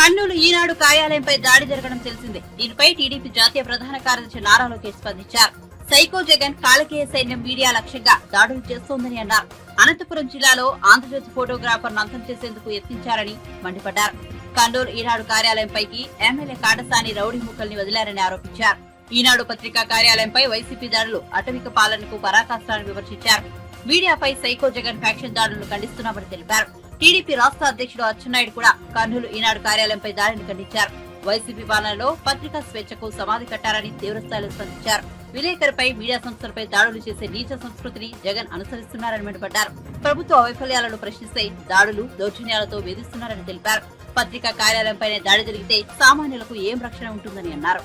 కర్నూలు ఈనాడు కార్యాలయంపై దాడి జరగడం తెలిసిందే. దీనిపై టీడీపీ జాతీయ ప్రధాన కార్యదర్శి నారా లోకేష్ స్పందించారు. సైకో జగన్ కాలకేయ సైన్యం మీడియా లక్ష్యంగా దాడులు చేస్తోందని అన్నారు. అనంతపురం జిల్లాలో ఆంధ్రజ్యోతి ఫోటోగ్రాఫర్ అంతం చేసేందుకు యత్నించారని మండిపడ్డారు. కర్నూలు ఈనాడు కార్యాలయంపైకి ఎమ్మెల్యే కాటసాని రౌడీ ముక్కల్ని వదిలారని ఆరోపించారు. ఈనాడు పత్రికా కార్యాలయంపై వైసీపీ దాడులు అటవిక పాలనకు పరాకాష్టాన్ని విమర్శించారు. మీడియాపై సైకో జగన్ ఫ్యాక్షన్ దాడులను ఖండిస్తున్నామని తెలిపారు. టీడీపీ రాష్ట్ర అధ్యక్షుడు అచ్చెన్నాయుడు కూడా కర్నూలు ఈనాడు కార్యాలయంపై దాడిని ఖండించారు. వైసీపీ పాలనలో పత్రికా స్వేచ్ఛకు సమాధి కట్టారని తీవ్రస్థాయిలో స్పందించారు. విలేకరుపై మీడియా సంస్థలపై దాడులు చేసే నీచ సంస్కృతిని జగన్ అనుసరిస్తున్నారని మండిపడ్డారు. ప్రభుత్వ వైఫల్యాలను ప్రశ్నిస్తే దాడులు, దౌర్జన్యాలతో వేధిస్తున్నారని తెలిపారు. పత్రికా కార్యాలయంపైనే దాడి జరిగితే సామాన్యులకు ఏం రక్షణ ఉంటుందని అన్నారు.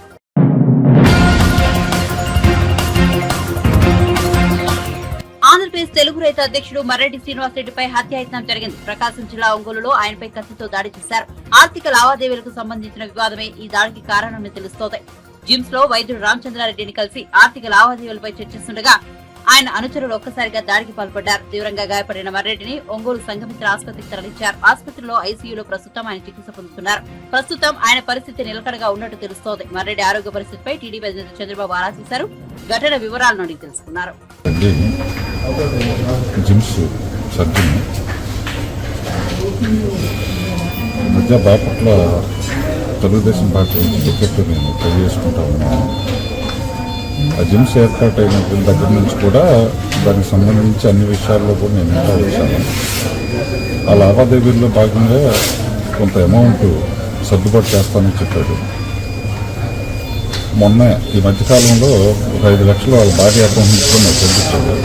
ఆంధ్రప్రదేశ్ తెలుగు రైతు అధ్యక్షుడు మర్రెడ్డి శ్రీనివాసరెడ్డిపై హత్యాయత్నం జరిగింది. ప్రకాశం జిల్లా ఒంగోలులో ఆయనపై కత్తితో దాడి చేశారు. ఆర్థిక లావాదేవీలకు సంబంధించిన వివాదమే ఈ దాడికి కారణమని తెలుస్తోంది. జిమ్స్ లో వైద్యుడు రామచంద్రారెడ్డిని కలిసి ఆర్థిక లావాదేవీలపై చర్చిస్తుండగా ఆయన అనుచరులు ఒక్కసారిగా దాడికి పాల్పడ్డారు. తీవ్రంగా గాయపడిన మర్రెడ్డిని ఒంగోలు సంఘమిత్ర ఆసుపత్రికి తరలించారు. ఆసుపత్రిలో ఐసీయూలో ప్రస్తుతం ఆయన చికిత్స పొందుతున్నారు. ప్రస్తుతం ఆయన పరిస్థితి నిలకడగా ఉన్నట్టు తెలుస్తోంది. మర్రెడ్డి ఆరోగ్య పరిస్థితిపై టీడీపీ అధినేత చంద్రబాబు ఆరా తీశారు. ఘటన వివరాలను అడిగి తెలుసుకున్నారు. జిమ్స్ సర్జన్ మధ్య బాపట్ల తెలుగుదేశం పార్టీ నుంచి టికెట్ నేను తెలియజేసుకుంటా ఉన్నాను. ఆ జిమ్స్ ఏర్పాటు అయినటువంటి దగ్గర నుంచి కూడా దానికి సంబంధించి అన్ని విషయాల్లో కూడా నేను ఇంకా వచ్చాను. ఆ లావాదేవీల్లో భాగంగా కొంత అమౌంట్ సర్దుబాటు చేస్తానని చెప్పాడు. మొన్న ఈ మధ్యకాలంలో ఒక 5 లక్షలు వాళ్ళ భార్య అకౌంట్ నుంచి కూడా నాకు పంపించాడు.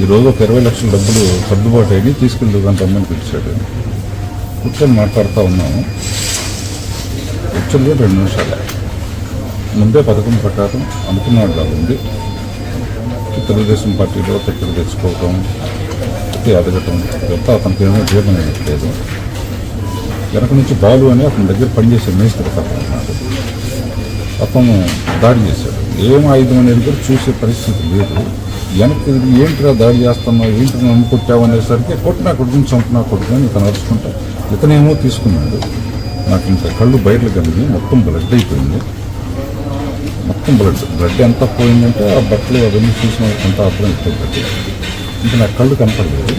ఈరోజు ఒక 20 లక్షల డబ్బులు సర్దుబాటు అయ్యి తీసుకెళ్ళి దాని అమ్మని పిలిచాడు. కూర్చొని మాట్లాడుతూ ఉన్నాము. కూర్చొని 2 నిమిషాలు ముందే పథకం ప్రకారం అనుకున్నట్లా ఉంది. తెలుగుదేశం పార్టీలో టికెట్ తెచ్చుకోవటం, ఎదగటం ఇదంతా అతనికి ఏమో జీవనం లేదు. వెనక నుంచి బాలు అని అతని దగ్గర పనిచేసే మేస్త్రి ఉన్నాడు. అతను దాడి చేశాడు. ఏం ఆయుధం అనేది కూడా చూసే పరిస్థితి లేదు. వెనక్కి ఏంటిగా దాడి చేస్తున్నావు, ఏంటి నన్ను కొట్టావు అనేసరికి కొట్టినా కొడుకుని చంపినా కొడుకు అని ఇతను అరుచుకుంటా ఇతనేమో తీసుకున్నాడు. నాకు ఇంత కళ్ళు బయటలు కలిగి మొత్తం బ్లడ్ అయిపోయింది. మొత్తం బ్లడ్ ఎంత పోయిందంటే ఆ బట్టలు అవన్నీ చూసిన కొంత అర్థం అయిపోయింది. ఇంకా నాకు కళ్ళు కనపడలేదు.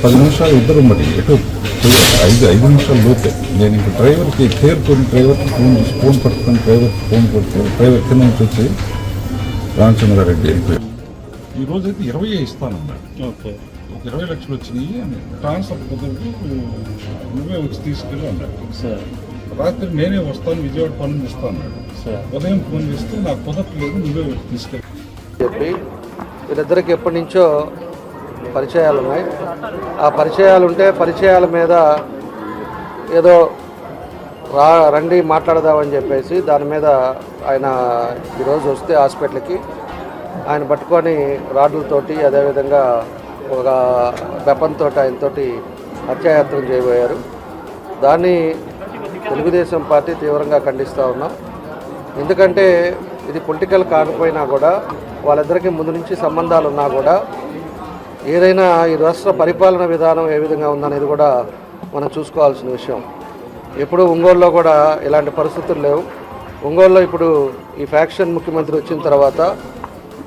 10 నిమిషాలు ఇద్దరు మరి ఎటు 5 నిమిషాల లోపే నేను ఇంక డ్రైవర్కి తేరుకొని డ్రైవర్కి ఫోన్ పట్టుకొని డ్రైవర్కి ఫోన్ కొడితే డ్రైవర్ కింద నుంచి వచ్చి రామచంద్రారెడ్డి అయిపోయాడు. ఈరోజు అయితే 20 ఇస్తానన్నాడు. ఓకే, ఒక 20 లక్షలు వచ్చినాయి అని ట్రాన్స్ఫర్ కుదరదు, నువ్వే వచ్చి తీసుకెళ్ళి అన్నాడు. రాత్రి నేనే వస్తాను, విజయవాడ పనులు ఇస్తా అన్నాడు. ఉదయం ఫోన్ చేస్తే నాకు కుదరట్లేదు, నువ్వే వచ్చి తీసుకెళ్ళి చెప్పి వీళ్ళిద్దరికి ఎప్పటి నుంచో పరిచయాలు ఉన్నాయి. ఆ పరిచయాలు ఉంటే పరిచయాల మీద ఏదో రండి మాట్లాడదామని చెప్పేసి దాని మీద ఆయన ఈరోజు వస్తే హాస్పిటల్కి ఆయన పట్టుకొని రాడ్లతోటి అదేవిధంగా ఒక వెపన్తో ఆయనతోటి హత్యాయత్నం చేయబోయారు. దాన్ని తెలుగుదేశం పార్టీ తీవ్రంగా ఖండిస్తూ ఉన్నాం. ఎందుకంటే ఇది పొలిటికల్ కాకపోయినా కూడా వాళ్ళిద్దరికీ ముందు నుంచి సంబంధాలు ఉన్నా కూడా ఏదైనా ఈ రాష్ట్ర పరిపాలన విధానం ఏ విధంగా ఉందనేది కూడా మనం చూసుకోవాల్సిన విషయం. ఎప్పుడు ఒంగోలులో కూడా ఇలాంటి పరిస్థితులు లేవు. ఒంగోలులో ఇప్పుడు ఈ ఫ్యాక్షన్ ముఖ్యమంత్రి వచ్చిన తర్వాత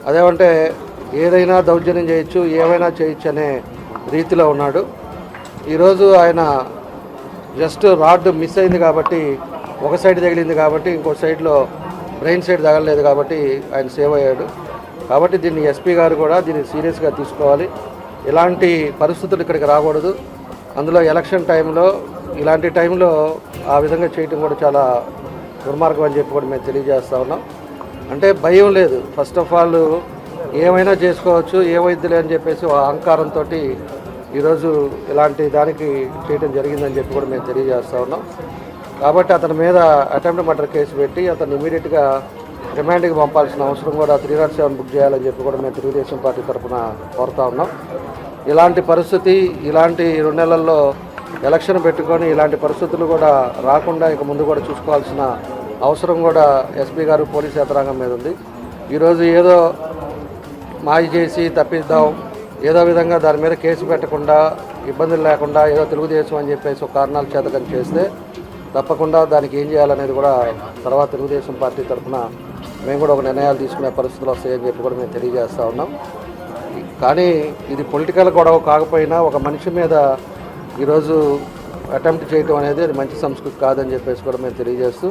అదేమంటే ఏదైనా దౌర్జన్యం చేయొచ్చు, ఏమైనా చేయొచ్చు అనే రీతిలో ఉన్నాడు. ఈరోజు ఆయన జస్ట్ రాడ్ మిస్ అయింది కాబట్టి ఒక సైడ్ తగిలింది కాబట్టి ఇంకో సైడ్లో బ్రెయిన్ సైడ్ తగలలేదు కాబట్టి ఆయన సేవ్ అయ్యాడు. కాబట్టి దీన్ని ఎస్పీ గారు కూడా దీన్ని సీరియస్గా తీసుకోవాలి. ఇలాంటి పరిస్థితులు ఇక్కడికి రాకూడదు. అందులో ఎలక్షన్ టైంలో ఇలాంటి టైంలో ఆ విధంగా చేయటం కూడా చాలా దుర్మార్గం అని చెప్పి కూడా మేము తెలియజేస్తూ ఉన్నాం. అంటే భయం లేదు. ఫస్ట్ ఆఫ్ ఆల్ ఏమైనా చేసుకోవచ్చు, ఏమైద్దిలే అని చెప్పేసి అహంకారంతో ఈరోజు ఇలాంటి దానికి చేయడం జరిగిందని చెప్పి కూడా మేము తెలియజేస్తూ ఉన్నాం. కాబట్టి అతని మీద అటెంప్ట్ మర్డర్ కేసు పెట్టి అతను ఇమీడియట్గా రిమాండ్కి పంపాల్సిన అవసరం కూడా 307 బుక్ చేయాలని చెప్పి కూడా మేము తెలుగుదేశం పార్టీ తరఫున కోరుతా ఉన్నాం. ఇలాంటి పరిస్థితి ఇలాంటి 2 నెలల్లో ఎలక్షన్ పెట్టుకొని ఇలాంటి పరిస్థితులు కూడా రాకుండా ఇక ముందు కూడా చూసుకోవాల్సిన అవసరం కూడా ఎస్పీ గారు పోలీస్ యంత్రాంగం మీద ఉంది. ఈరోజు ఏదో మాయ చేసి తప్పిద్దాం, ఏదో విధంగా దాని మీద కేసు పెట్టకుండా ఇబ్బందులు లేకుండా ఏదో తెలుగుదేశం అని చెప్పేసి ఒక కారణాలు చేతకని చేస్తే తప్పకుండా దానికి ఏం చేయాలనేది కూడా తర్వాత తెలుగుదేశం పార్టీ తరఫున మేము కూడా ఒక నిర్ణయాలు తీసుకునే పరిస్థితులు వస్తాయని చెప్పి కూడా మేము తెలియజేస్తూ ఉన్నాం. కానీ ఇది పొలిటికల్ గొడవ కాకపోయినా ఒక మనిషి మీద ఈరోజు అటెంప్ట్ చేయడం అనేది అది మంచి సంస్కృతి కాదని చెప్పేసి కూడా మేము తెలియజేస్తూ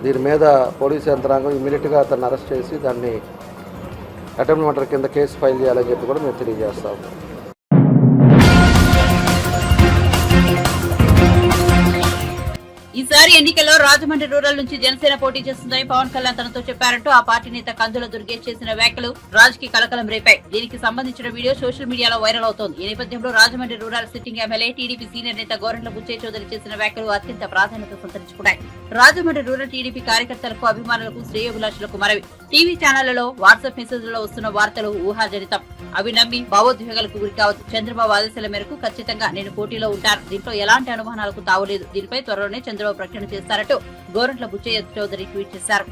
దీని మీద పోలీసు యంత్రాంగం ఇమీడియట్గా అతన్ని అరెస్ట్ చేసి దాన్ని అటెంప్ట్ మర్డర్ కింద కేసు ఫైల్ చేయాలని చెప్పి కూడా మేము తెలియజేస్తాం. ఈసారి ఎన్నికల్లో రాజమండ్రి రూరల్ నుంచి జనసేన పోటీ చేస్తుందని పవన్ కళ్యాణ్ తనతో చెప్పారంటూ ఆ పార్టీ నేత కందుల దుర్గేష్ చేసిన వ్యాఖ్యలు రాజకీయ కలకలం రేపాయి. దీనికి సంబంధించిన వీడియో సోషల్ మీడియాలో వైరల్ అవుతోంది. ఈ నేపథ్యంలో Rajahmundry rural sitting MLA TDP senior నేత గోరంట్ల బుచ్చయ్య చౌదరి చేసిన వ్యాఖ్యలు అత్యంత ప్రాధాన్యత సంతరించుకున్నాయి. రాజమండ్రి రూరల్ టీడీపీ కార్యకర్తలకు, అభిమానులకు, శ్రేయోభిలాషులకు మనవి. టీవీ ఛానళ్లలో, వాట్సాప్ మెసేజ్లలో వస్తున్న వార్తలు ఊహాజనితం. అవి నమ్మి భావోద్వేగాలకు గురి కావద్దు. చంద్రబాబు ఆదేశాల మేరకు ఖచ్చితంగా నేను పోటీలో ఉంటాను. దీంట్లో ఎలాంటి అనుమానాలకు తావులేదు. దీనిపై త్వరలోనే చంద్రబాబు ప్రకటన చేస్తారంటూ గోరంట్ల బుచ్చయ్య చౌదరి ట్వీట్ చేశారు.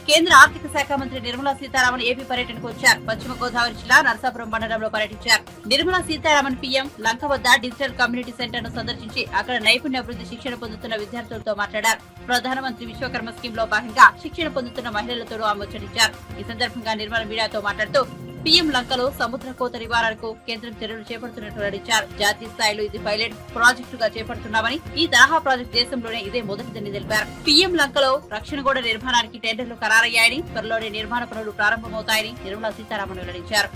కేంద్ర ఆర్థిక శాఖ మంత్రి నిర్మలా సీతారామన్ ఏపీ పర్యటనకు వచ్చారు. పశ్చిమ గోదావరి జిల్లా నరసాపురం మండలంలో పర్యటించారు. నిర్మలా సీతారామన్ పీఎం లంక వద్ద డిజిటల్ కమ్యూనిటీ సెంటర్ ను సందర్శించి అక్కడ నైపుణ్యాభివృద్ధి శిక్షణ పొందుతున్న విద్యార్థులతో మాట్లాడారు. ప్రధానమంత్రి విశ్వకర్మ స్కీమ్ లో భాగంగా శిక్షణ పొందుతున్న మహిళలతో ఆమె ముచ్చటించారు. ఈ సందర్భంగా నిర్మల మీడియాతో మాట్లాడుతూ పీఎం లంకలో సముద్ర కోత నివారణకు కేంద్రం చర్యలు చేపడుతున్నట్లు వెల్లడించారు. జాతీయ స్థాయిలో ఇది పైలట్ ప్రాజెక్టుగా చేపడుతున్నామని, ఈ తరహా ప్రాజెక్టు దేశంలోనే ఇదే మొదటిదని తెలిపారు. పీఎం లంకలో రక్షణ గోడ నిర్మాణానికి టెండర్లు ఖరారయ్యాయని, త్వరలోనే నిర్మాణ పనులు ప్రారంభమవుతాయని నిర్మలా సీతారామన్ వెల్లడించారు.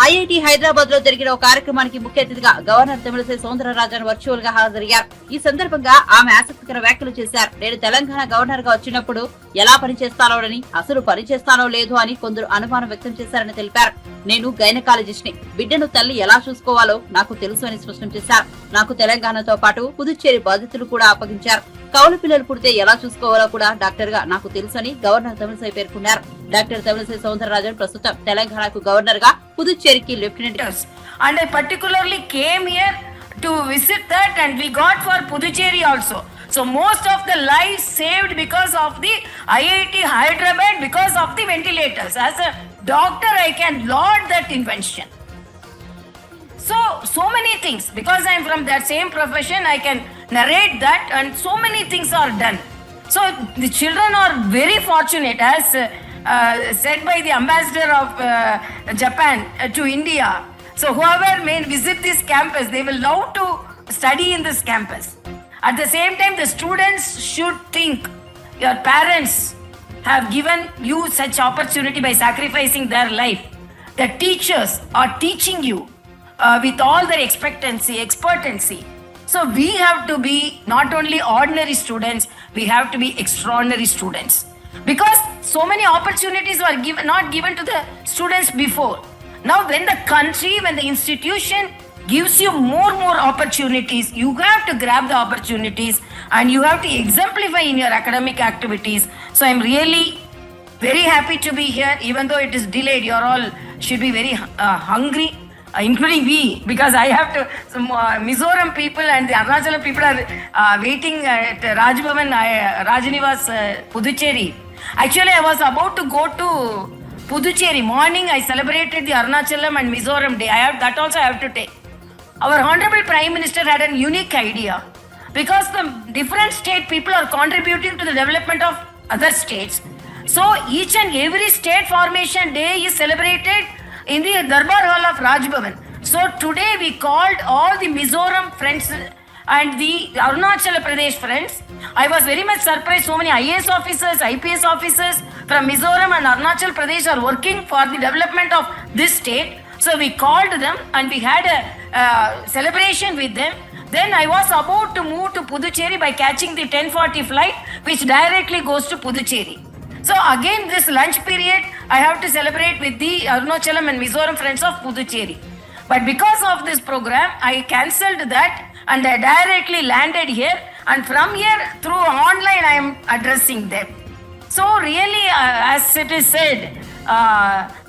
ఐఐటి హైదరాబాద్ లో జరిగిన ఒక కార్యక్రమానికి ముఖ్య అతిథిగా గవర్నర్ తమిళిసై సౌందరరాజన్ వర్చువల్ గా హాజరయ్యారు. ఈ సందర్భంగా ఆమె ఆసక్తికర వ్యాఖ్యలు చేశారు. నేను తెలంగాణ గవర్నర్ గా వచ్చినప్పుడు ఎలా పనిచేస్తానోనని, అసలు పనిచేస్తానో లేదో అని కొందరు అనుమానం వ్యక్తం చేశారని తెలిపారు. నేను గైనకాలజిస్ట్ ని. బిడ్డను తల్లి ఎలా చూసుకోవాలో నాకు తెలుసు అని స్పష్టం చేశారు. నాకు తెలంగాణతో పాటు పుదుచ్చేరి బాధ్యతలు కూడా అప్పగించారు. కౌలు పిల్లలు పుడితే ఎలా చూసుకోవాలో కూడా డాక్టర్ గా నాకు తెలుసని గవర్నర్ తమిళిసై పేర్కొన్నారు. డాక్టర్ తమిళిసై సౌందరరాజన్ ప్రస్తుతం తెలంగాణకు గవర్నర్ గా, పుదుచ్చేరికి lieutenant. And I particularly came here to visit that, and we got for Puducherry also. So most of the lives saved because of the IIT Hyderabad, because of the ventilators. As a doctor, I can laud that invention. So many things, because I am from that same profession, I can narrate that, and so many things are done. So the children are very fortunate, as said by the ambassador of Japan to India. So whoever may visit this campus, they will love to study in this campus. At the same time, the students should think your parents have given you such opportunity by sacrificing their life. The teachers are teaching you with all their expertency. So we have to be not only ordinary students, we have to be extraordinary students. Because so many opportunities were not given to the students before. Now when the country, when the institution gives you more opportunities, you have to grab the opportunities and you have to exemplify in your academic activities. So I'm really very happy to be here, even though it is delayed. You all should be very hungry, including we, because I have to, Mizoram people and the Arunachalam people are waiting at Rajbhavan, Rajanivas, Puducherry. Actually, I was about to go to Puducherry. Morning, I celebrated the Arunachalam and Mizoram Day. That also I have to take. Our Honorable Prime Minister had a unique idea, because the different state people are contributing to the development of other states. So each and every state formation day is celebrated in the Darbar Hall of Rajbhavan. So today we called all the Mizoram friends and the Arunachal Pradesh friends. I was very much surprised, so many IAS officers, IPS officers from Mizoram and Arunachal Pradesh are working for the development of this state. So we called them and we had a celebration with them. Then I was about to move to Puducherry by catching the 10:40 flight, which directly goes to Puducherry. So again, this lunch period, I have to celebrate with the Arunachalam and Mizoram friends of Puducherry. But because of this program, I cancelled that and I directly landed here. And from here, through online, I am addressing them. So really, as it is said,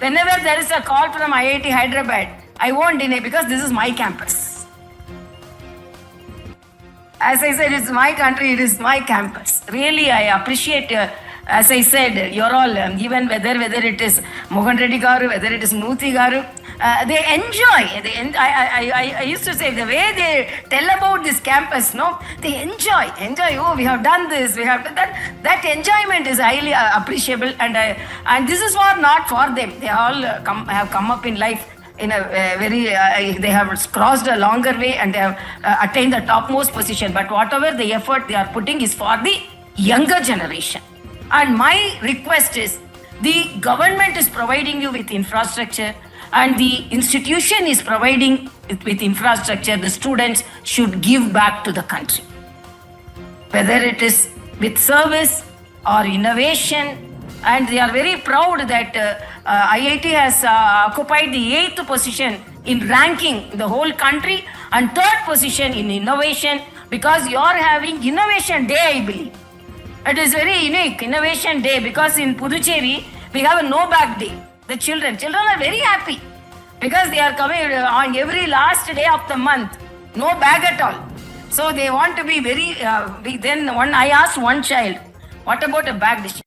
whenever there is a call from IIT Hyderabad, I won't deny, because this is my campus. As I said, it's my country, it is my campus. Really, I appreciate as I said, you're all, even whether it is Mohan Reddy Garu, whether it is Murthy Garu, they enjoy. I used to say the way they tell about this campus, no, they enjoy. Oh, we have done this, we have done that. That enjoyment is highly appreciable, and this is what not for them. They all have come up in life in a very, they have crossed a longer way and they have attained the topmost position. But whatever the effort they are putting is for the younger generation. And my request is, the government is providing you with infrastructure and the institution is providing it with infrastructure. The students should give back to the country, whether it is with service or innovation. And they are very proud that IIT has occupied the 8th position in ranking in the whole country and 3rd position in innovation, because you are having Innovation Day, I believe. It is very unique, Innovation Day, because in Puducherry we have a no bag day. The children are very happy because they are coming on every last day of the month, no bag at all. So they want to be very then I asked one child, what about a bag dish?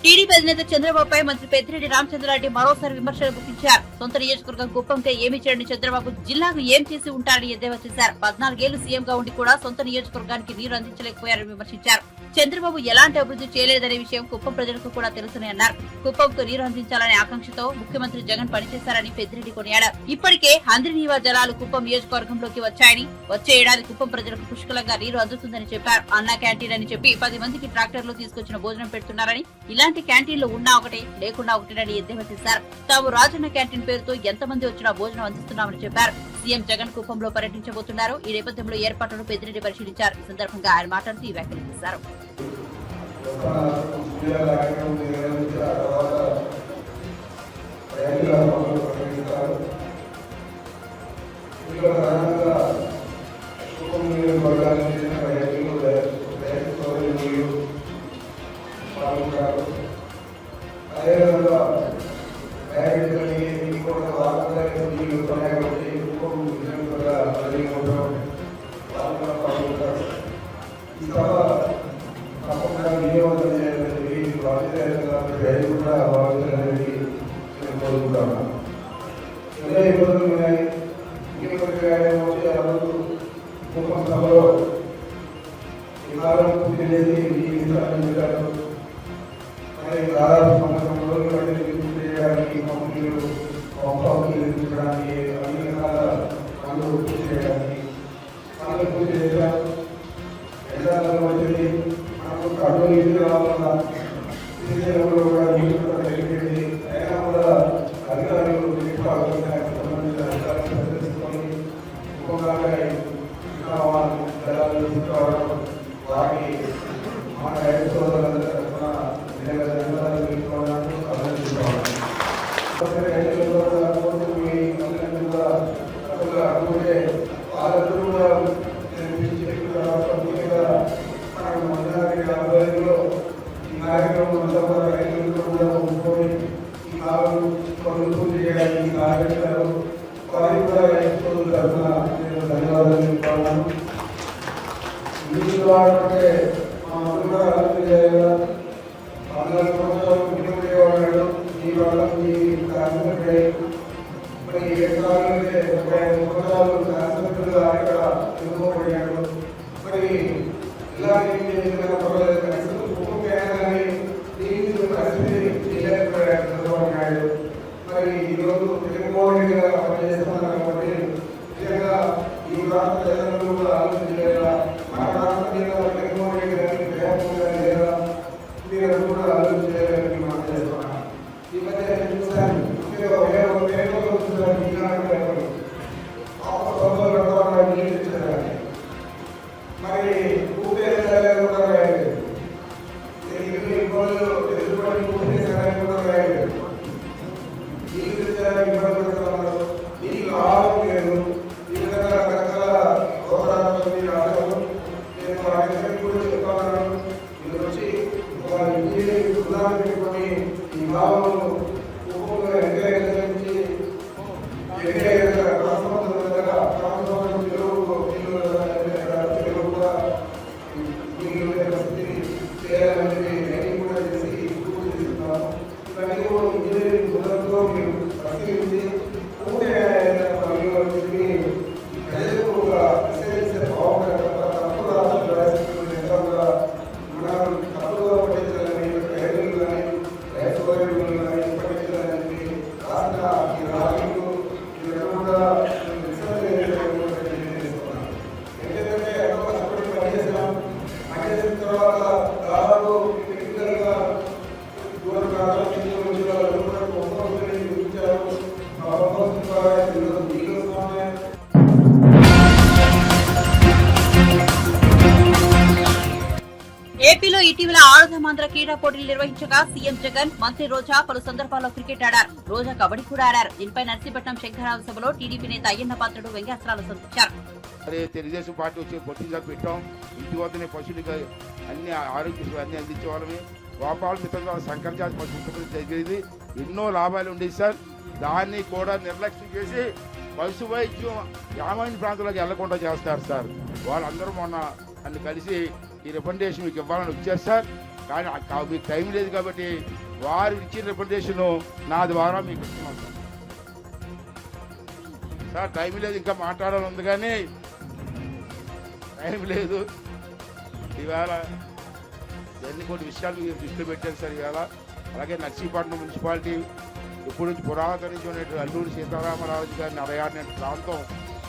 TDP అధినేత చంద్రబాబుపై మంత్రి పెద్దిరెడ్డి రామచంద్రారెడ్డి మరోసారి విమర్శలు గుప్పించారు. సొంత నియోజకవర్గం కుప్పంకే ఏమీ చేయని చంద్రబాబు జిల్లాకు ఏం చేసి ఉంటారని ఎద్దేవా చేశారు. 14 ఏళ్లు సీఎంగా ఉండి కూడా సొంత నియోజకవర్గానికి నీరు అందించలేకపోయారని విమర్శించారు. చంద్రబాబు ఎలాంటి అభివృద్ధి చేయలేదనే విషయం కుప్పం ప్రజలకు కూడా తెలుసని అన్నారు. కుప్పంకు నీరు అందించాలనే ఆకాంక్షతో ముఖ్యమంత్రి జగన్ పనిచేశారని పెద్దిరెడ్డి కొనియాడారు. ఇప్పటికే హంద్రినీవా జలాలు కుప్పం నియోజకవర్గంలోకి వచ్చాయని, వచ్చే ఏడాది కుప్పం ప్రజలకు పుష్కలంగా నీరు అందుతుందని చెప్పారు. అన్నా క్యాంటీన్ అని చెప్పి 10 మందికి ట్రాక్టర్లు తీసుకొచ్చిన భోజనం పెడుతున్నారని, ఇలాంటి క్యాంటీన్లు ఉన్నా ఒకటే లేకున్నా ఒకటేనని ఎద్దేవా చేశారు. తాము రాజన్న క్యాంటీన్ పేరుతో ఎంతమంది వచ్చినా భోజనం అందిస్తున్నామని చెప్పారు. సీఎం జగన్ కుప్పంలో పర్యటించబోతున్నారు. ఈ నేపథ్యంలో ఏర్పాట్లను పెద్దిరెడ్డి పరిశీలించారు. ఈ సందర్భంగా ఆయన మాట్లాడుతూ ఈ వ్యాఖ్యలు చేశారు. ఏపీలో ఇటీవల ఆడదామాంధ్ర క్రీడా పోటీలు నిర్వహించగా సీఎం జగన్, మంత్రి రోజా పలు సందర్భాల్లో క్రికెట్ ఆడారు. రోజా కబడ్డీ కూడా ఆడారు. దీనిపై నర్సీపట్నం శంకరరావు సభలో టీడీపీ నేత అయ్యన్న పాత్రుడు వ్యంగ్యాస్త్రాలు సంధించారు. అరే తెలుగుదేశం పార్టీ వచ్చి పొట్టిగా పెట్టాం, ఇంటి వద్దనే పశువులకి అన్ని ఆరోగ్య అన్ని అందించే వాళ్ళని గోపాల మిత్రులు సంకరజాతి పశువులు జరిగేది ఎన్నో లాభాలు ఉండేవి సార్. దాన్ని కూడా నిర్లక్ష్యం చేసి పశు వైద్యం గ్రామీణ ప్రాంతాలకు వెళ్లకుండా చేస్తారు సార్. వాళ్ళందరూ మొన్న నన్ను కలిసి ఈ రికమెండేషన్ మీకు ఇవ్వాలని వచ్చారు సార్. కానీ మీకు టైం లేదు కాబట్టి వారు ఇచ్చిన రికమెండేషన్ నా ద్వారా మీకు ఇస్తున్నాను సార్. సార్ టైం లేదు, ఇంకా మాట్లాడాలని ఉంది కానీ టైం లేదు. ఈవేళ ఎన్ని కొన్ని విషయాలు మీరు దృష్టిలో పెట్టారు సార్ ఈవేళ. అలాగే నర్సీపట్నం మున్సిపాలిటీ ఇప్పుడు నుంచి పురాతన నుంచి ఉన్నటువంటి అల్లూరి సీతారామరాజు గారిని అడయాడిన ప్రాంతం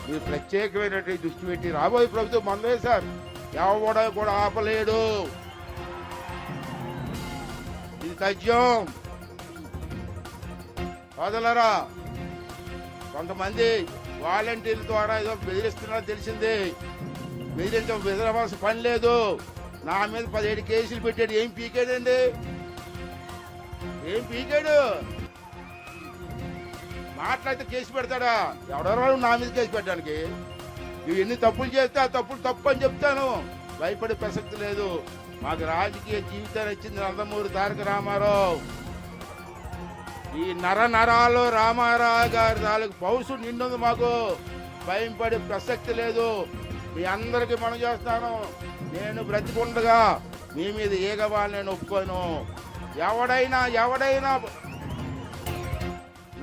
మీరు ప్రత్యేకమైనటువంటి దృష్టి పెట్టి రాబోయే ప్రభుత్వం మందే సార్. ఎవడ కూడా ఆపలేడు. ఇది తథ్యం. వదలరా. కొంతమంది వాలంటీర్ల ద్వారా ఏదో బెదిరిస్తున్నారని తెలిసింది. బెదిరవలసిన పని లేదు. నా మీద 17 కేసులు పెట్టాడు. ఏం పీకాడండి? ఏం పీకాడు? మాట్లాడితే కేసు పెడతాడా? ఎవడెవరు నా మీద కేసు పెట్టడానికి? నువ్వు ఎన్ని తప్పులు చేస్తే ఆ తప్పులు తప్పు అని చెప్తాను. భయపడే ప్రసక్తి లేదు. మాకు రాజకీయ జీవితాన్ని ఇచ్చింది నందమూరి తారక రామారావు. ఈ నరాలు రామారావు గారి తాలూకు పౌసు నిండుంది. మాకు భయం పడే ప్రసక్తి లేదు. మీ అందరికీ మనం చేస్తాను. నేను బ్రతికుండగా మీ మీద ఏగవాళ్ళు నేను ఒప్పుకోను. ఎవడైనా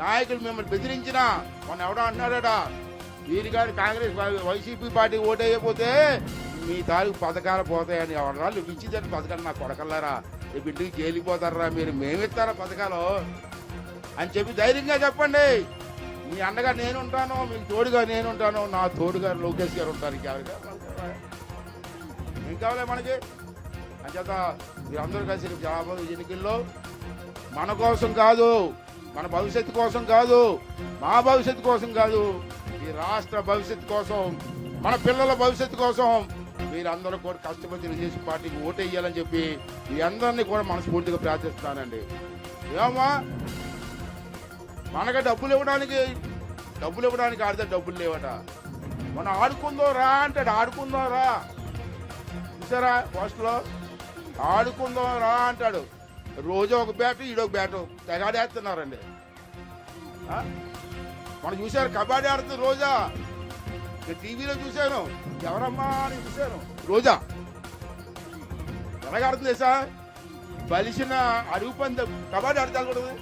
నాయకులు మిమ్మల్ని బెదిరించినా, మొన్న ఎవడో అంటున్నాడా వీరి గారి కాంగ్రెస్ వైసీపీ పార్టీ ఓటైపోతే మీ తాలూకు పథకాలు పోతాయని ఎవరాళ్ళు ఇచ్చిందని పథకాలు నా కొడకల్లారా రేపు ఇంటికి జైలుకి పోతారా మీరు? మేమిస్తారా పథకాలు అని చెప్పి ధైర్యంగా చెప్పండి. మీ అండగా నేనుంటాను, మీకు తోడుగా నేనుంటాను, నా తోడుగా లోకేష్ గారు ఉంటారు. ఏం కావాలి మనకి? అంచేత మీరందరూ కలిసి జవాబు ఎన్నికల్లో మన కోసం కాదు, మన భవిష్యత్తు కోసం కాదు, మా భవిష్యత్తు కోసం కాదు, ఈ రాష్ట్ర భవిష్యత్తు కోసం, మన పిల్లల భవిష్యత్తు కోసం మీరందరూ కూడా కష్టపడి తెలుగుదేశం పార్టీకి ఓటేయాలని చెప్పి మీ అందరినీ కూడా మనస్ఫూర్తిగా ప్రార్థిస్తున్నానండి. ఏమమ్మా మనకు డబ్బులు ఇవ్వడానికి ఆడితే డబ్బులు లేవట. మనం ఆడుకుందో రా అంటాడు. ఆడుకుందో రా చూసారా పోస్టులో? ఆడుకుందో రా అంటాడు. రోజు ఒక బ్యాటు, ఈడొక బ్యాటు తెగాడేస్తున్నారండి. మనం చూశారు కబడ్డీ ఆడుతుంది రోజా. టీవీలో చూశాను. ఎవరమ్మా అని చూశాను. రోజా ఎలాగాడుతుంది సార్? బలిసిన అడుగు పంది కబడ్డీ ఆడతాకూడదు.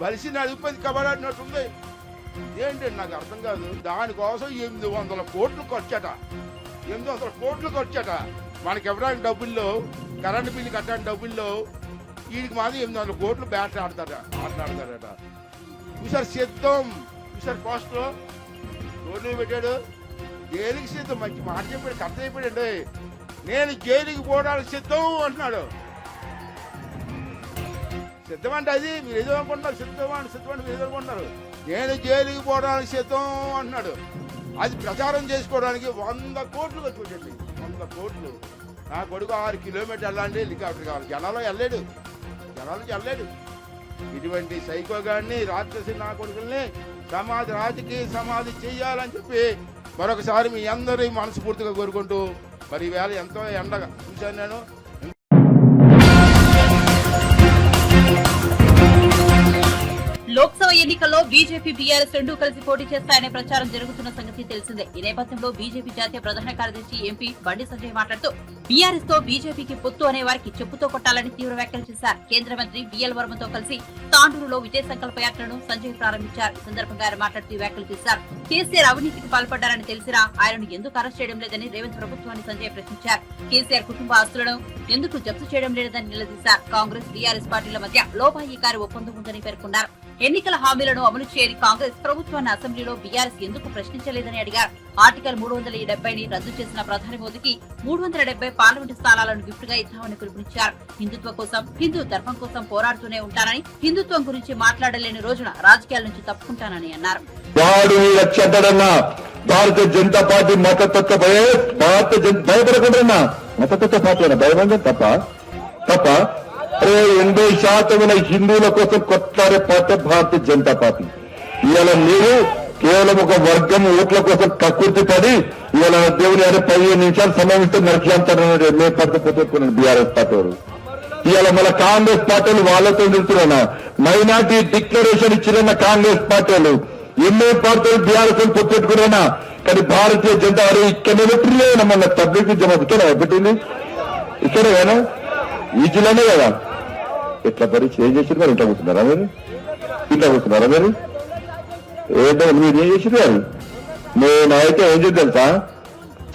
బలిసిన అడుగు పంది కబడ్డీ ఆడినట్టుంది. ఏంటి నాకు అర్థం కాదు. దానికోసం 800 కోట్లు ఖర్చట. 800 కోట్లు ఖర్చట. మనకి ఇవ్వడానికి డబ్బుల్లో, కరెంటు బిల్లు కట్టడానికి డబ్బుల్లో వీడికి మాత్రం 800 కోట్లు బ్యాట్ ఆడతాడట. చూసారు సిద్ధం, చూసారు పోస్ట్లో రోడ్లు పెట్టాడు. జైలుకి సిద్ధం. మంచి మాట చెప్పాడు, కరెక్ట్ అయిపోయాడండి. నేను జైలుకి పోవడానికి సిద్ధం అంటున్నాడు. సిద్ధం అంటే అది మీరు ఏదో అనుకుంటున్నారు. సిద్ధం అంటే మీరు ఏదో అనుకుంటున్నారు. నేను జైలుకి పోవడానికి సిద్ధం అంటున్నాడు. అది ప్రచారం చేసుకోవడానికి 100 కోట్లు ఖర్చు పెట్టండి. 100 కోట్లు. నా కొడుకు 6 కిలోమీటర్లు వెళ్ళాలంటే హెలికాప్టర్ కావాలి. జనాల్లో వెళ్ళలేడు. ఇటువంటి సైకో గారిని, రాక్షసి నా కొడుకుల్ని రాజకీయ సమాధి చేయాలని చెప్పి మరొకసారి మీ అందరి మనస్ఫూర్తిగా కోరుకుంటూ, మరి ఈవేళ ఎంతో ఎండగా చూశాను నేను. లోక్సభ ఎన్నికల్లో బీజేపీ, బీఆర్ఎస్ రెండూ కలిసి పోటీ చేస్తాయనే ప్రచారం జరుగుతున్న సంగతి తెలిసిందే. ఈ నేపథ్యంలో బీజేపీ జాతీయ ప్రధాన కార్యదర్శి ఎంపీ బండి సంజయ్ మాట్లాడుతూ బీఆర్ఎస్ తో బీజేపీకి పొత్తు అనే వారికి చెప్పుతో కొట్టాలని తీవ్ర వ్యాఖ్యలు చేశారు. కేంద్ర మంత్రి బిఎల్ వర్మతో కలిసి తాండూరులో విజయ సంకల్ప యాత్రను సంజయ్ ప్రారంభించారు. ఈ సందర్భంగా ఆయన మాట్లాడుతూ వ్యాఖ్యలు చేశారు. కేసీఆర్ అవినీతికి పాల్పడ్డారని తెలిసినా ఆయనను ఎందుకు అరెస్ట్ చేయడం లేదని రేవంత్ ప్రభుత్వాన్ని సంజయ్ ప్రశ్నించారు. కేసీఆర్ కుటుంబ ఆస్తులను ఎందుకు జప్తు చేయడం లేదని నిలదీశారు. కాంగ్రెస్, బీఆర్ఎస్ పార్టీల మధ్య లోపాయికారి ఒప్పందం ఉందని పేర్కొన్నారు. ఎన్నికల హామీలను అమలు చేయని కాంగ్రెస్ ప్రభుత్వాన్ని అసెంబ్లీలో బీఆర్ఎస్ ఎందుకు ప్రశ్నించలేదని అడిగారు. ఆర్టికల్ 370ని రద్దు చేసిన ప్రధాని మోదీకి 370 పార్లమెంటు స్థానాలను గిఫ్ట్ గా ఇద్దామని పిలుపునిచ్చారు. హిందుత్వ కోసం, హిందూ ధర్మం కోసం పోరాడుతూనే ఉంటానని, హిందుత్వం గురించి మాట్లాడలేని రోజున రాజకీయాల నుంచి తప్పుకుంటానని అన్నారు. భారతీయ జనతా పార్టీ మతతత్వ భయపడకుండా మతతత్వ పార్టీ భయపడడం తప్ప 80% హిందువుల కోసం కొట్లాడే పార్టీ భారతీయ జనతా పార్టీ. ఇవాళ మీరు కేవలం ఒక వర్గం ఓట్ల కోసం కక్కుర్తి పడి ఇవాళ దేవుని 15 నిమిషాలు సమయం ఇస్తే నరకాంతరం పడుతుపోతున్నాను బీఆర్ఎస్ పార్టీ వారు. ఇవాళ మన కాంగ్రెస్ పార్టీలు వాళ్ళతో నిలుస్తున్నా మైనార్టీ డిక్లరేషన్ ఇచ్చిన కాంగ్రెస్ పార్టీలు ఎన్నో పార్టీలు బీఆర్ఎస్ పొత్తెట్టుకున్నా కానీ భారతీయ జనతా వారు ఇక్కడ పెట్టిన మన తబ్లిక్ జమాత్ ఇక్కడ పెట్టింది ఇక్కడేనా ఈ జిల్లానే కదా. ఎట్లా పరీక్ష ఏం చేసిరు మరి? ఇంట్లో కూర్చున్నారా మీరు? ఏంటో మీరు ఏం చేసిరు గారు? నేనైతే ఏం చేసి తెలుసా,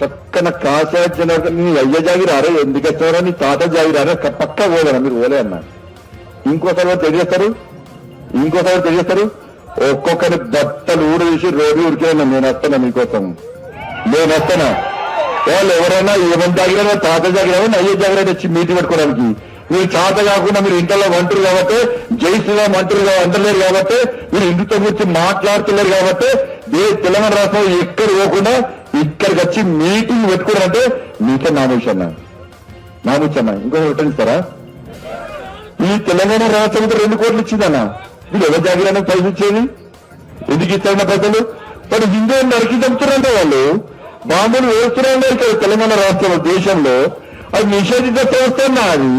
చక్కన కాశా నీ అయ్య జాగిరారా, ఎందుకు వచ్చారా, నీ తాత జాగిరారా, పక్క పోలేరా మీరు? పోలే అన్నా. ఇంకోసారి తెలియస్తారు ఒక్కొక్కరి బట్టలు ఊడేసి రోజు ఉడికేనా. నేను వస్తానా మీకోసం, వాళ్ళు ఎవరైనా ఏమని జాగిరా, తాత జాగిరా, అయ్య జాగిరా వచ్చి మీటింగ్ పెట్టుకోవడానికి. మీరు చేత కాకుండా మీరు ఇంట్లో వంటరు కాబట్టి, జై శ్రీరామ్ అంటారు అంటలేరు కాబట్టి, మీరు హిందుత్వం గురించి మాట్లాడుతున్నారు కాబట్టి తెలంగాణ రాష్ట్రంలో ఎక్కడ పోకుండా ఇక్కడికి వచ్చి మీటింగ్ పెట్టుకోవాలంటే మీకే నామూషన్నా. ఇంకొక రిటర్నిస్తారా? ఈ తెలంగాణ రాష్ట్రం 2 కోట్లు ఇచ్చిందన్న. వీళ్ళు ఎవరు జాగిరాన్ని పైసలు ఇచ్చేది? ఎందుకు ఇస్తారన్న పైసలు? మరి హిందువులు నరికి చంపుతున్నారంటే వాళ్ళు బాంబులు వేస్తున్నారంటే ఇక్కడ తెలంగాణ రాష్ట్రంలో దేశంలో అది నిషేధిత సంస్థ అన్నా. అది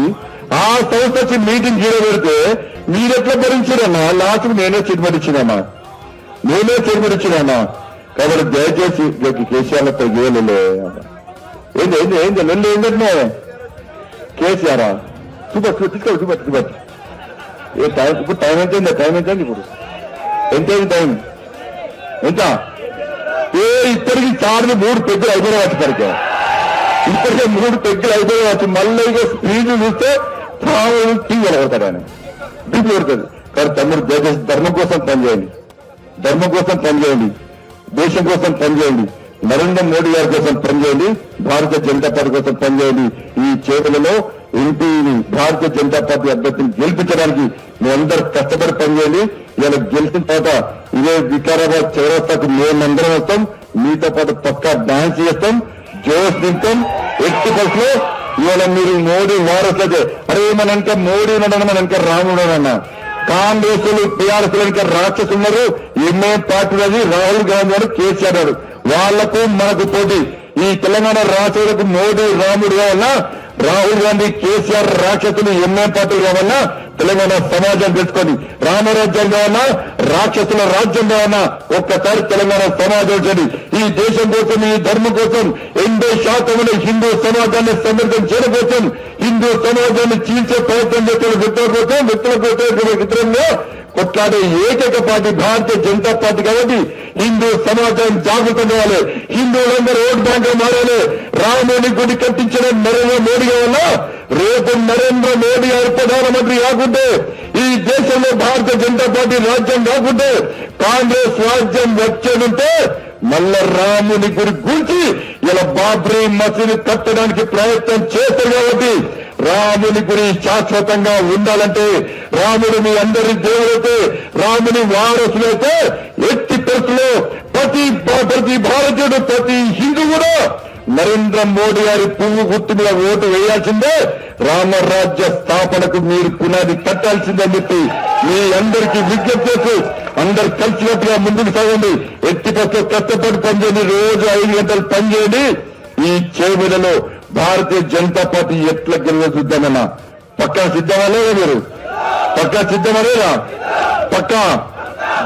ఆ సంస్థ వచ్చి మీటింగ్ జీరో పెడితే మీరెట్లా భరించారన్నా? లాస్ట్ నేనే చెరుపడిచ్చినమ్మా. కాబట్టి దయచేసి కేసీఆర్లతో గేలే ఏంటంటే కేసీఆర్ చూపట్టు ఇప్పుడు టైం ఎంతైంది? ఇప్పుడు ఎంతైంది టైం? ఎంత? ఇప్పటికి 3 పెద్దలు అయిపోయినా వచ్చేసరికి ఇప్పటికే 3 పెద్దలు అయిపోయినా వచ్చి మళ్ళీ స్పీడ్ చూస్తే టీ వెళ్ళగొడతాడు ఆయన, బీపీ కొడుతుంది. కానీ తమ్ముడు దయచేసి ధర్మం కోసం పనిచేయండి, దేశం కోసం పనిచేయండి, నరేంద్ర మోడీ గారి కోసం పనిచేయండి, భారతీయ జనతా పార్టీ కోసం పనిచేయండి. ఈ చేతులలో ఎంపీని భారతీయ జనతా పార్టీ అభ్యర్థిని గెలిపించడానికి మీరందరూ కష్టపడి పనిచేయండి. ఇలా గెలిచిన తర్వాత ఇదే వికారాబాద్ చౌరస్తాకు మేమందరం వస్తాం, మీతో పాటు పక్కా డాన్స్ చేస్తాం, జోష్ నింపుతాం. ఎట్టి బస్సులో ఇవాళ మీరు మోడీ వారసులైతే అరే మనంక మోడీ ఉన్నాడని మనంక రాముడు అన్న. కాంగ్రెస్ టీఆర్ఎస్ ఇంకా రాక్షసున్నారు. ఎంఏ పార్టీ అది రాహుల్ గాంధీ గారు, కేసీఆర్ గారు, వాళ్లకు మనకు పోటీ. ఈ తెలంగాణ రాష్ట్రాలకు మోడీ రాముడు కావాలన్నా, రాహుల్ గాంధీ కేసీఆర్ రాక్షసులు ఎంఏ పార్టీలు కావాలన్నా, తెలంగాణ సమాజం తెలుసుకొని రామరాజ్యం కావాలన్నా, రాక్షసుల రాజ్యం కావాలన్నా ఒక్కసారి తెలంగాణ సమాజం చేయండి. ఈ దేశం కోసం, ఈ ధర్మం కోసం 80% హిందూ సమాజాన్ని సమర్థం చేయడం కోసం, హిందూ సమాజాన్ని చీల్చే ప్రయత్నం చేస్తున్న వ్యక్తులకు వ్యతిరేకంగా కొట్లాడే ఏకైక పార్టీ భారతీయ జనతా పార్టీ. కాబట్టి హిందూ సమాజం జాగృతం కావాలి, హిందువులందరూ ఓట్ బ్యాంక్ మారాలి. రాముని గుడి కట్టించిన నరేంద్ర మోడీ వల్ల రేపు నరేంద్ర మోడీ గారు ప్రధానమంత్రి కాకుంటే, ఈ దేశంలో భారతీయ జనతా పార్టీ రాజ్యం కాకుంటే, కాంగ్రెస్ రాజ్యం వచ్చేదంటే మళ్ళా రాముని గుడి గురించి ఇలా బాబ్రీ మసీదు కట్టడానికి ప్రయత్నం చేస్తారు. కాబట్టి రాముని గురి శాశ్వతంగా ఉండాలంటే, రాముడు మీ అందరి దేవుడైతే, రాముని వారసులైతే ఎట్టి పరిస్థితుల్లో ప్రతి భారతీయుడు, ప్రతి హిందూ కూడా నరేంద్ర మోడీ గారి పువ్వు గుర్తు మీద ఓటు వేయాల్సిందే. రామరాజ్య స్థాపనకు మీరు పునాది కట్టాల్సిందని చెప్పి మీ అందరికీ విజ్ఞప్తి చేస్తూ అందరు కలిసినట్టుగా ముందుకు సాగండి. ఎట్టి పరిస్థితుల్లో కష్టపడి పనిచేయండి, రోజు 5 గంటలు పనిచేయండి. ఈ చేవెలలో భారతీయ జనతా పార్టీ ఎట్లా గెలవ చూద్దామన్నా పక్కా సిద్ధమా లేదా? మీరు పక్కా సిద్ధమా లేదా? పక్కా.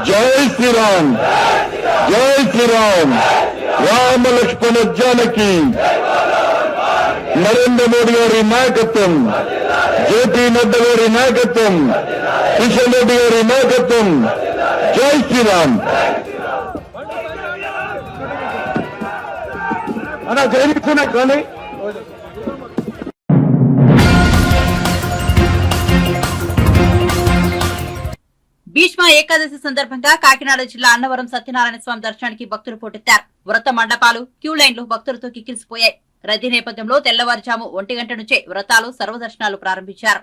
జై శ్రీరామ్, రామ లక్ష్మణ జానకి. నరేంద్ర మోడీ గారి నాయకత్వం, జేపీ నడ్డా గారి నాయకత్వం, కిషన్ రెడ్డి గారి నాయకత్వం. జై శ్రీరామ్. అన్నా జైలుకున్నా కానీ భీష్మ భీష్మ ఏకాదశి సందర్భంగా కాకినాడ జిల్లా అన్నవరం సత్యనారాయణ స్వామి దర్శనానికి భక్తులు పోటెత్తారు. వ్రత మండపాలు, క్యూ లైన్లు భక్తులతో కిక్కిరిసిపోయాయి. రద్దీ నేపథ్యంలో తెల్లవారుజాము 1 గంట నుంచే వ్రతాలు, సర్వదర్శనాలు ప్రారంభించారు.